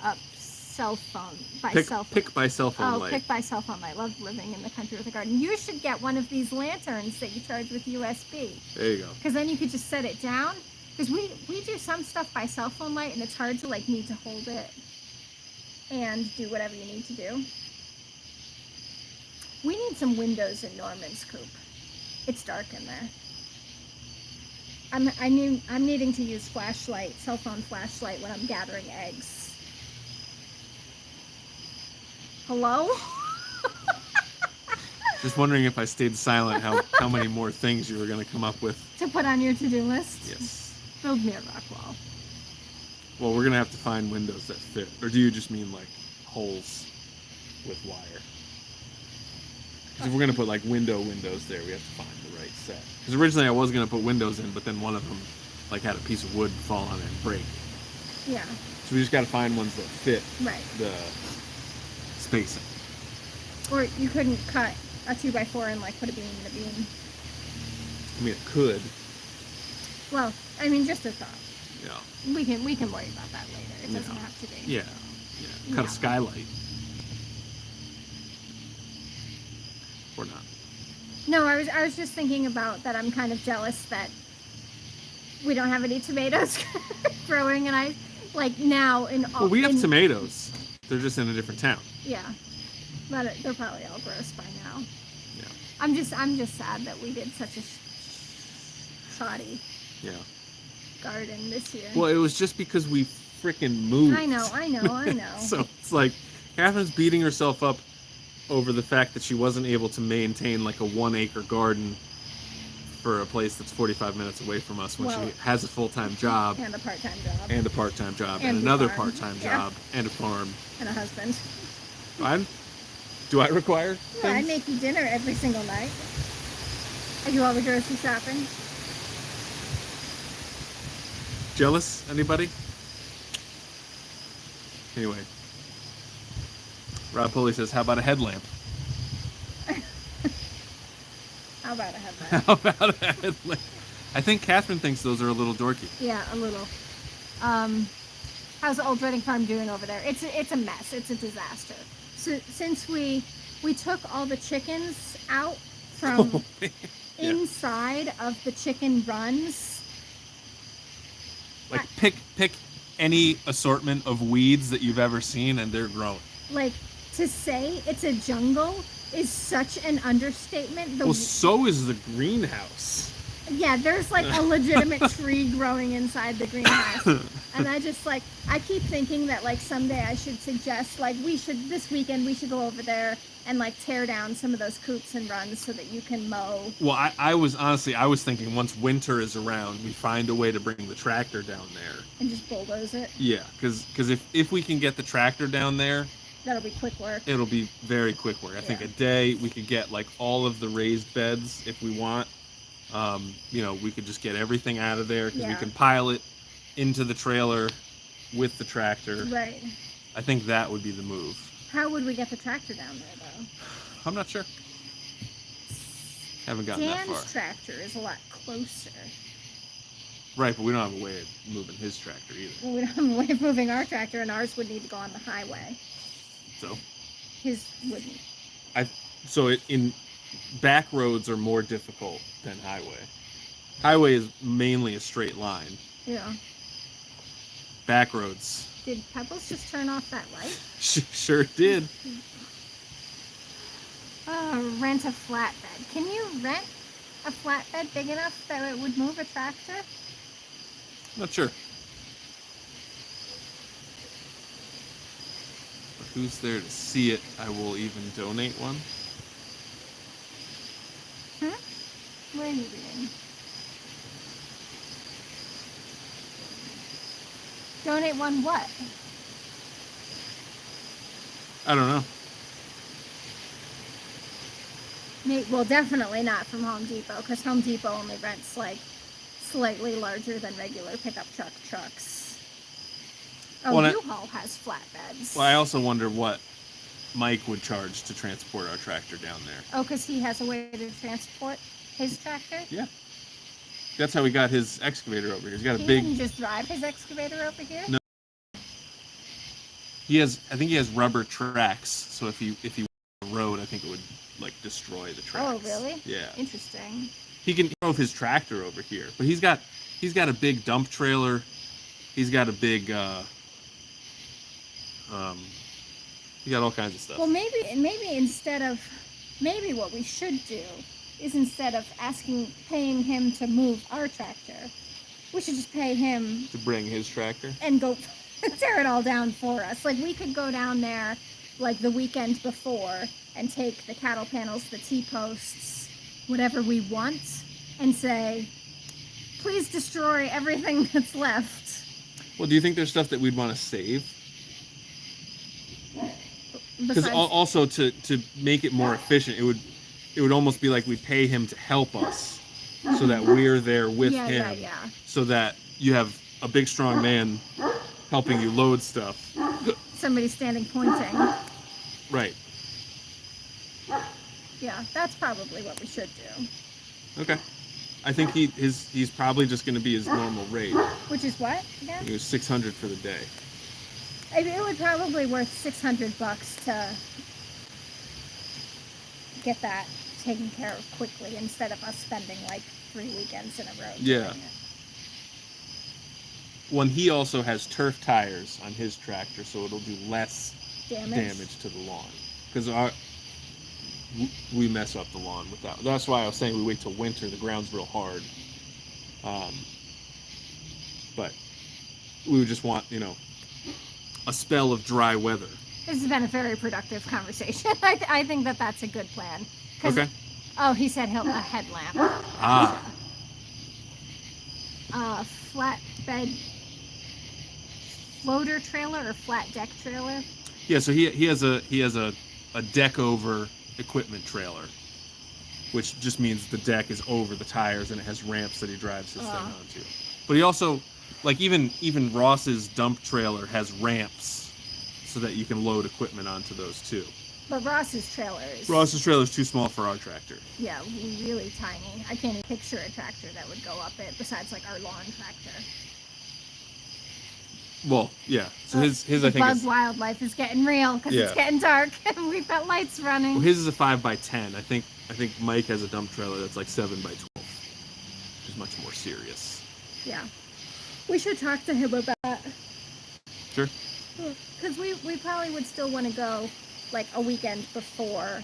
up cell phone by cell phone. Pick by cell phone light. Pick by cell phone light. Love living in the country with a garden. You should get one of these lanterns that you charge with USB. There you go. Because then you could just set it down. Because we do some stuff by cell phone light, and it's hard to like need to hold it and do whatever you need to do. We need some windows in Norman's coop. It's dark in there. I'm needing to use cell phone flashlight when I'm gathering eggs. Hello? Just wondering if I stayed silent, how many more things you were going to come up with. To put on your to-do list? Yes. Build me a rock wall. Well, we're going to have to find windows that fit. Or do you just mean like holes with wire? Because if we're going to put like windows there, we have to find the right set. Because originally I was going to put windows in, but then one of them like had a piece of wood fall on it and break. Yeah. So we just got to find ones that fit Right. the spacing. Or you couldn't cut a 2x4 and like put a beam in a beam. I mean, it could. Well, I mean, just a thought. Yeah. We can worry about that later. It doesn't Yeah. have to be. Yeah. Yeah. Cut Yeah. a skylight. Or not. No, I was just thinking about that. I'm kind of jealous that we don't have any tomatoes growing, and I like now in all. Well, we have in, tomatoes. They're just in a different town. Yeah, but they're probably all gross by now. Yeah. I'm just sad that we did such a shoddy Yeah. garden this year. Well, it was just because we freaking moved. I know. So it's like Catherine's beating herself up over the fact that she wasn't able to maintain like a 1-acre garden for a place that's 45 minutes away from us when Well, she has a full-time job and a part-time job and a part-time job and, And a another farm. part-time Yeah. job and a farm. and a husband. Do I require Yeah, I things? make you dinner every single night. I do all the grocery shopping. Jealous? Anybody? Anyway. Rob Pulley says, how about a headlamp? How about a headlamp? How about a headlamp? I think Catherine thinks those are a little dorky. Yeah, a little. How's Old Reading Farm doing over there? It's a mess. It's a disaster. So since we took all the chickens out from Oh, man. Yeah. inside of the chicken runs, Like pick any assortment of weeds that you've ever seen and they're growing. like to say it's a jungle is such an understatement. Well, so is the greenhouse. Yeah, there's like a legitimate tree growing inside the greenhouse. And I just like, I keep thinking that like someday I should suggest like this weekend we should go over there and like tear down some of those coops and runs so that you can mow. Well, I was thinking once winter is around, we find a way to bring the tractor down there. And just bulldoze it. Yeah, because if we can get the tractor down there, That'll be quick work. it'll be very quick work. I think Yeah. a day we could get like all of the raised beds if we want. We could just get everything out of there because we Yeah. can pile it into the trailer with the tractor. Right. I think that would be the move. How would we get the tractor down there though? I'm not sure. Haven't gotten that Dan's far. tractor is a lot closer. Right, but we don't have a way of moving his tractor either. Well, we don't have a way of moving our tractor, and ours would need to go on the highway. So, His wouldn't. in back roads are more difficult than highway. Highway is mainly a straight line. Yeah. Back roads Did Pebbles just turn off that light? sure did. Rent a flatbed. Can you rent a flatbed big enough that it would move a tractor? Not sure. But who's there to see it? I will even donate one. Where are you reading? Donate one what? I don't know. Well, definitely not from Home Depot, because Home Depot only rents like slightly larger than regular pickup trucks. Oh, Well, U-Haul has flatbeds. Well, I also wonder what Mike would charge to transport our tractor down there. Oh, because he has a way to transport his tractor? Yeah. That's how he got his excavator over here. He's got a He big. didn't just drive his excavator over here? No. I think he has rubber tracks. So if he went on the road, I think it would like destroy the tracks. Oh, really? Yeah. Interesting. He can drove his tractor over here, but he's got a big dump trailer. He's got a big he got all kinds of stuff. Well, maybe what we should do is instead of paying him to move our tractor, we should just pay him To bring his tractor. and go tear it all down for us. Like we could go down there like the weekend before and take the cattle panels, the T-posts, whatever we want, and say, please destroy everything that's left. Well, do you think there's stuff that we'd want to save? Because Besides, also to make it more efficient, it would almost be like we pay him to help us, so that we're there with him, yeah. so that you have a big strong man helping you load stuff. Somebody standing pointing. Right. Yeah, that's probably what we should do. Okay. I think he's probably just going to be his normal rate. Which is what again? It was 600 for the day. It would probably worth $600 to get that taken care of quickly instead of us spending like 3 weekends in a row. Yeah. doing it. When he also has turf tires on his tractor, so it'll do less damage to the lawn. Because we mess up the lawn with that. That's why I was saying we wait till winter. The ground's real hard. But we would just want, a spell of dry weather. This has been a very productive conversation. I think that's a good plan. 'Cause- Okay. Oh, he said a headlamp. Ah. Flatbed loader trailer or flat deck trailer. Yeah, so he has a deck over equipment trailer, which just means the deck is over the tires and it has ramps that he drives his thing onto. But he also, like even Ross's dump trailer has ramps so that you can load equipment onto those too. But Ross's trailer is too small for our tractor. Yeah, really tiny. I can't even picture a tractor that would go up it besides like our lawn tractor. Well, yeah. So his I think bug is, wildlife is getting real because it's getting dark and we've got lights running. well, his is a 5x10. I think Mike has a dump trailer that's like 7x12, which is much more serious. Yeah, we should talk to him about. Sure. Because we probably would still want to go like a weekend before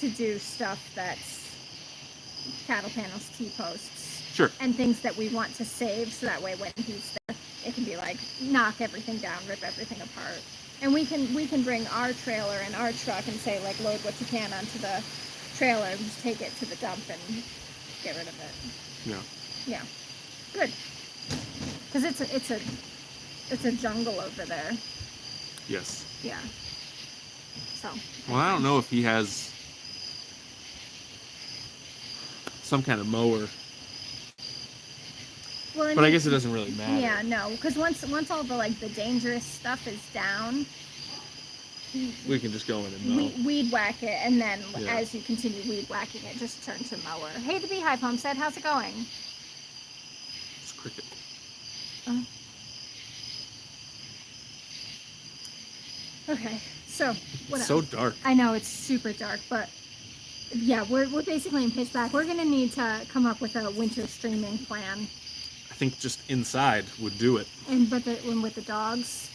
to do stuff that's cattle panels, T-posts, Sure. and things that we want to save so that way when he's there, it can be like knock everything down, rip everything apart. And we can bring our trailer and our truck and say like load what you can onto the trailer and just take it to the dump and get rid of it. Yeah. Yeah. Good. Because it's a jungle over there. Yes. Yeah. So. Well, I don't know if he has some kind of mower, Well, but I guess it doesn't really matter. Yeah, no, because once all the like the dangerous stuff is down, We can just go in and mow. weed whack it, and then Yeah. as you continue weed whacking it, just turn to mower. Hey, the Beehive Homestead, how's it going? It's cricket. Okay, so what It's else? so dark. I know it's super dark, but yeah, we're basically in pitch black. We're gonna need to come up with a winter streaming plan, I think just inside would do it. and with the dogs,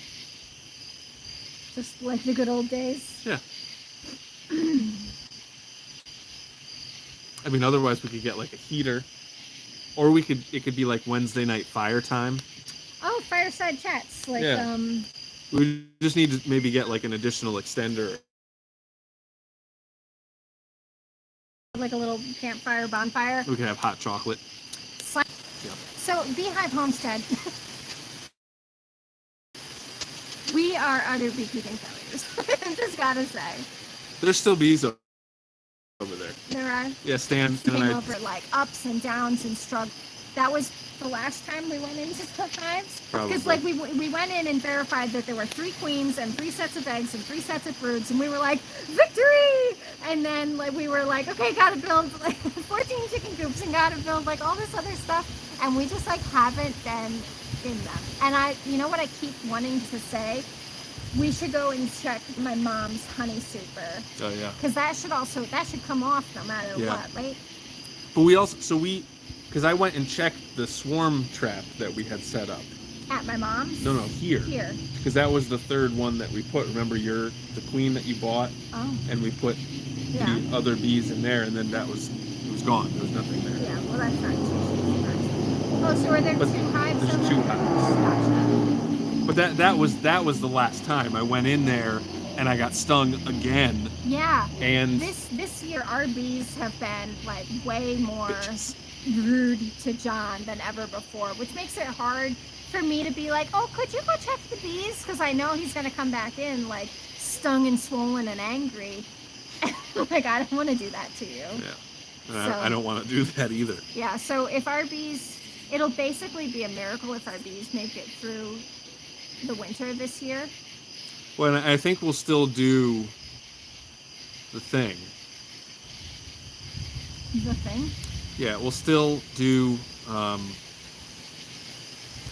just like the good old days. Yeah. I mean, otherwise we could get like a heater, or it could be like Wednesday night fire time. Oh, fireside chats, like Yeah. We just need to maybe get like an additional extender. like a little campfire bonfire. We can have hot chocolate. Sli- Yeah. So, Beehive Homestead. We are utter beekeeping failures. Just gotta say. There's still bees over there. There are Yeah, Stan and came I. over like ups and downs and struggles. That was the last time we went into the hives. Because like we went in and verified that there were 3 queens and 3 sets of eggs and 3 sets of broods, and we were like, victory! And then like we were like, okay, gotta build like 14 chicken coops and gotta build like all this other stuff, and we just like haven't been in them. And you know what I keep wanting to say? We should go and check my mom's honey super. Oh yeah. Because that should come off no matter Yeah. what, right? But because I went and checked the swarm trap that we had set up. At my mom's? No, here. Here. Because that was the third one that we put. Remember the queen that you bought, Oh, and we put yeah. the other bees in there, and then it was gone. There was nothing there. Yeah, well, that's not too surprising. Oh, so are there But 2 hives? there's in 2 there? hives. Gotcha. But that was the last time I went in there, and I got stung again. Yeah. And This year, our bees have been like way more bitches. rude to John than ever before, which makes it hard for me to be like, oh, could you go check the bees? Because I know he's gonna come back in like stung and swollen and angry. Like, I don't want to do that to you. Yeah. So- I don't want to do that either. Yeah, so if our bees, it'll basically be a miracle if our bees make it through the winter this year. Well, and I think we'll still do the thing. The thing. Yeah, we'll still do. I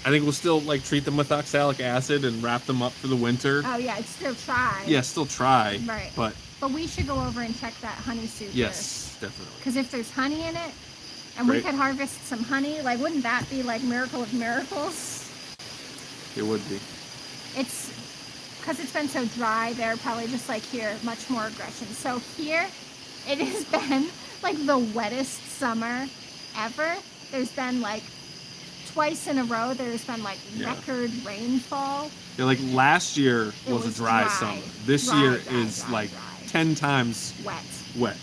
think we'll still like treat them with oxalic acid and wrap them up for the winter. Oh yeah, I'd still try. Yeah, still try. Right. But we should go over and check that honey soup. yes, definitely. Because if there's honey in it, and we Great. could harvest some honey, like wouldn't that be like miracle of miracles? It would be. It's because it's been so dry there, probably just like here, much more aggression. So here, it has been like the wettest summer ever. There's been like twice in a row, there's been like Yeah. record rainfall. Yeah, like last year It was a was dry dry. summer. This Dry, year dry, is dry, like dry. 10 times Wet. wet.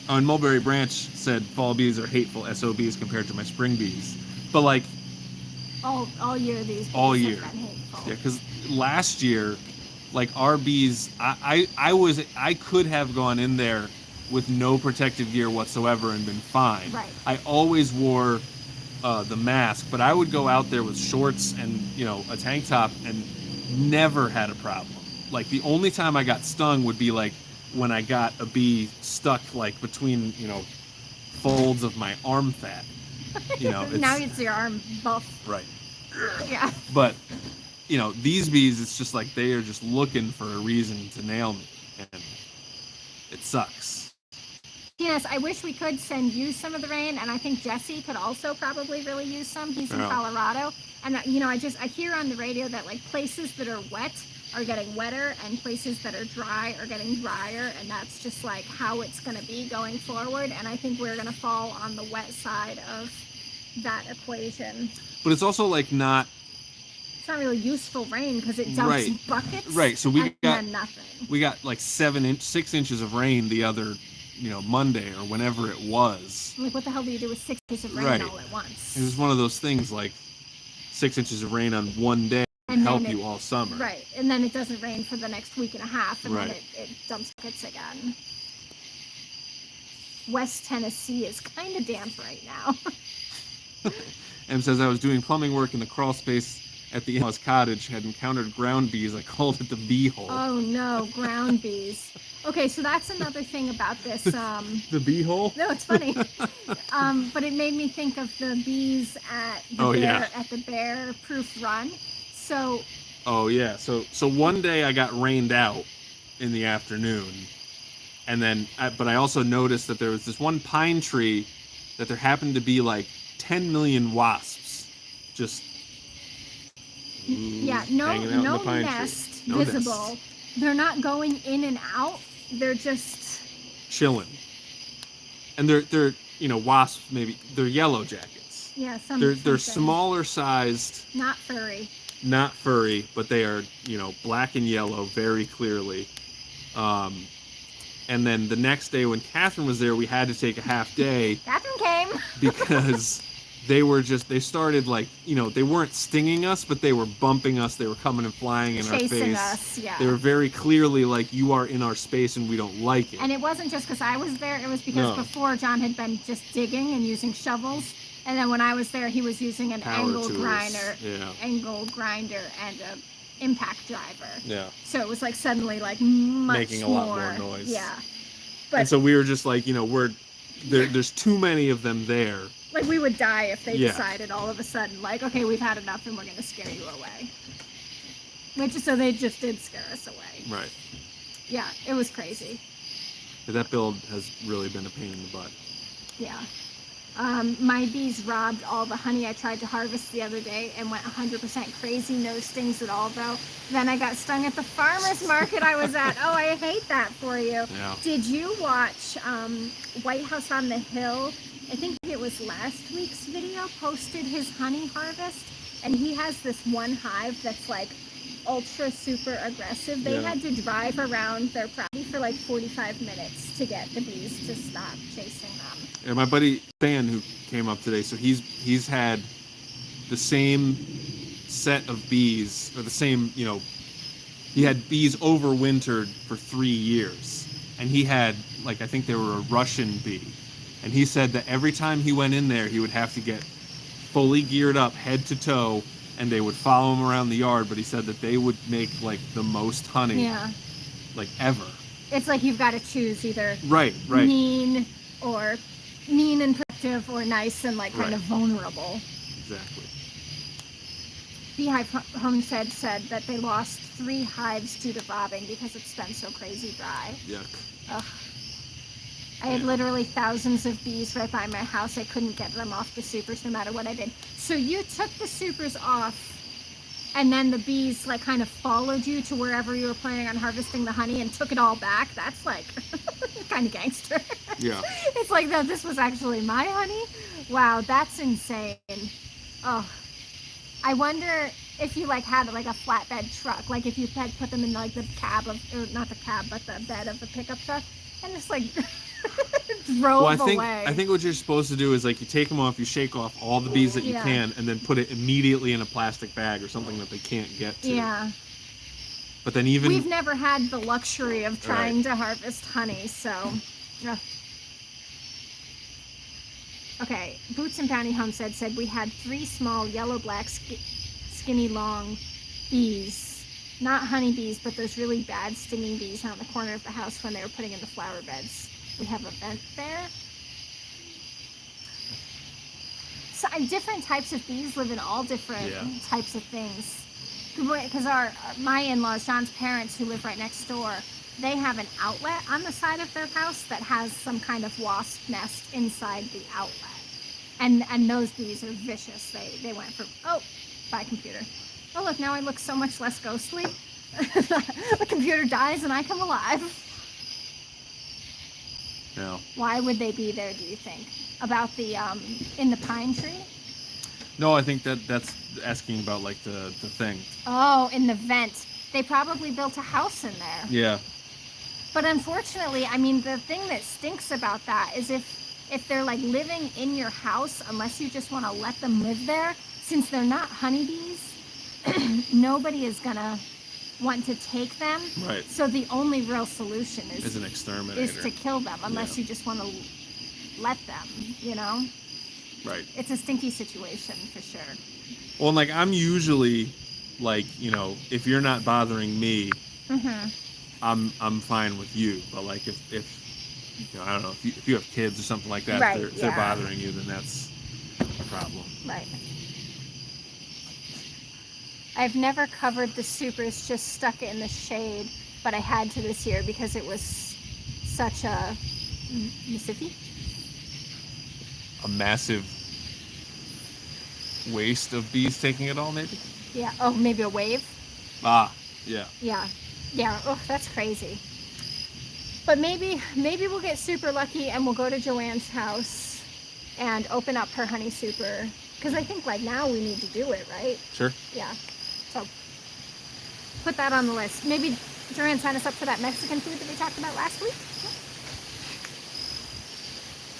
Oh, and Mulberry Branch said fall bees are hateful SOBs compared to my spring bees. But like, All year these bees All have year. been hateful. yeah, because last year, like our bees, I could have gone in there with no protective gear whatsoever and been fine. Right. I always wore the mask, but I would go out there with shorts and a tank top and never had a problem. Like the only time I got stung would be like when I got a bee stuck like between folds of my arm fat. Now it's your arm buff. Right. Yeah. But these bees, it's just like they are just looking for a reason to nail me, and it sucks. Yes, I wish we could send you some of the rain, and I think Jesse could also probably really use some. He's in Yeah. Colorado, and I hear on the radio that like places that are wet are getting wetter, and places that are dry are getting drier, and that's just like how it's going to be going forward. And I think we're going to fall on the wet side of that equation. But it's also like not It's not really useful rain because it dumps Right. buckets. Right, so we and got- then nothing. we got like 6 inches of rain the other Monday or whenever it was. Like, what the hell do you do with 6 inches of rain Right. all at once? It was one of those things like 6 inches of rain on one day would And help then you all summer. Right, and then it doesn't rain for the next week and a half, and then Right. it dumps buckets again. West Tennessee is kind of damp right now. Em says I was doing plumbing work in the crawl space at the in-laws cottage, had encountered ground bees. I called it the bee hole. Oh no, ground bees. Okay, so that's another thing about this. The bee hole? No, it's funny. But it made me think of the bees at the Oh, bear, yeah. at the Bear Proof Run. So Oh yeah. So one day I got rained out in the afternoon, and then but I also noticed that there was this one pine tree that there happened to be like 10 million wasps just yeah, hanging out in no the pine nest tree. No visible. nest. They're not going in and out. They're just Chilling. And they're wasps, maybe they're yellow jackets. they're They're something. smaller sized, Not furry. not furry, but they are black and yellow very clearly. And then the next day when Catherine was there, we had to take a half day Catherine came. because they started like they weren't stinging us, but they were bumping us. They were coming and flying in our Chasing face. us, yeah. They were very clearly like, you are in our space and we don't like it. And it wasn't just because I was there. It was because No. before John had been just digging and using shovels, and then when I was there, he was using an Power angle tools. grinder, Yeah. and a impact driver. Yeah. So it was like suddenly like much Making a lot more noise. Yeah, but And so we were just like, there's too many of them there. like we would die if they Yeah. decided all of a sudden like, okay, we've had enough and we're gonna scare you away. So they just did scare us away. Right. Yeah, it was crazy. But that build has really been a pain in the butt. Yeah. My bees robbed all the honey I tried to harvest the other day and went 100% crazy. No stings at all, though. Then I got stung at the farmer's market I was at. Oh, I hate that for you. Yeah. Did you watch White House on the Hill? I think it was last week's video, posted his honey harvest. And he has this one hive that's like ultra super aggressive. They Yeah. had to drive around their property for like 45 minutes to get the bees to stop chasing them. And my buddy Stan, who came up today, so he's had the same set of bees, or the same, he had bees overwintered for 3 years. And he had, like, I think they were a Russian bee. And he said that every time he went in there, he would have to get fully geared up, head to toe, and they would follow him around the yard. But he said that they would make like the most honey, Yeah. like ever. It's like you've got to choose either Right. mean and protective, or nice and like kind Right. of vulnerable. Exactly. Beehive Homestead said that they lost 3 hives due to robbing because it's been so crazy dry. Yuck. Ugh. I had Yeah. literally thousands of bees right by my house. I couldn't get them off the supers no matter what I did. So you took the supers off, and then the bees like kind of followed you to wherever you were planning on harvesting the honey and took it all back. That's like kind of gangster. Yeah. It's like, no, this was actually my honey. Wow, that's insane. Oh, I wonder if you like had like a flatbed truck, like if you had put them in like the cab of, or not the cab, but the bed of the pickup truck, and just like drove Well, away. I think what you're supposed to do is like you take them off, you shake off all the bees that you Yeah. can, and then put it immediately in a plastic bag or something that they can't get to. Yeah, But then even we've never had the luxury of trying to harvest honey, so. Ugh. Okay, Boots and Bounty Homestead said we had 3 small yellow-black skinny long bees. Not honeybees, but those really bad stinging bees out in the corner of the house when they were putting in the flower beds. We have a vent there. So different types of bees live in all different Yeah. types of things. Because my in-laws, John's parents, who live right next door, they have an outlet on the side of their house that has some kind of wasp nest inside the outlet. And those bees are vicious. They went for, oh, bye computer. Oh look, now I look so much less ghostly. The computer dies and I come alive. no. Why would they be there, do you think? About the, in the pine tree? No, I think that's asking about like the thing. Oh, in the vent. They probably built a house in there. Yeah. But unfortunately, I mean, the thing that stinks about that is if they're like living in your house, unless you just want to let them live there, since they're not honeybees, nobody is gonna want to take them. Right. So the only real solution Is an exterminator. is to kill them, unless Yeah. you just want to let them, you know? Right. It's a stinky situation for sure. Well, and like I'm usually like, you know, if you're not bothering me, Mm-hmm. I'm fine with you. But like if you know, I don't know, if you have kids or something like that, Right, if they're yeah. bothering you, then that's a problem. Right. I've never covered the supers, just stuck it in the shade, but I had to this year because it was such a Mississippi. A massive waste of bees taking it all, maybe. Yeah. Oh, maybe a wave. Ah, yeah. Yeah. Yeah. Oh, that's crazy. But maybe we'll get super lucky and we'll go to Joanne's house and open up her honey super. Because I think like now we need to do it, right? Sure. Yeah. So put that on the list. Maybe Joanne sign us up for that Mexican food that we talked about last week.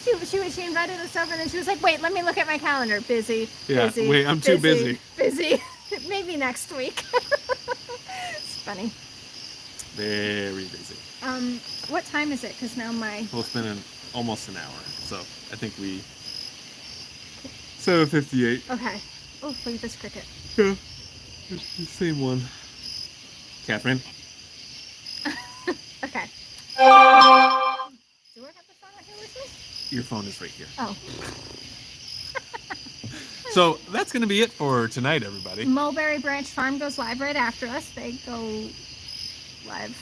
She invited us over and then she was like, wait, let me look at my calendar. Busy. Yeah, Busy. wait, I'm too busy. Busy. Maybe next week. It's funny. Very busy. What time is it? Because now my... Well, it's been almost an hour, so I think we 7:58. Okay. Oh, look at this cricket. Yeah, it's the same one. Catherine. Okay. Do I have the phone right here with me? Your phone is right here. Oh. So that's going to be it for tonight, everybody. Mulberry Branch Farm goes live right after us. They go live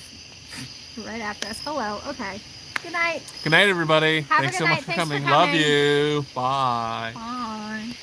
right after us. Hello. Okay. Good night. Good night, everybody. Have a Thanks good so night. much for Thanks for coming. Love coming. you. Bye. Bye.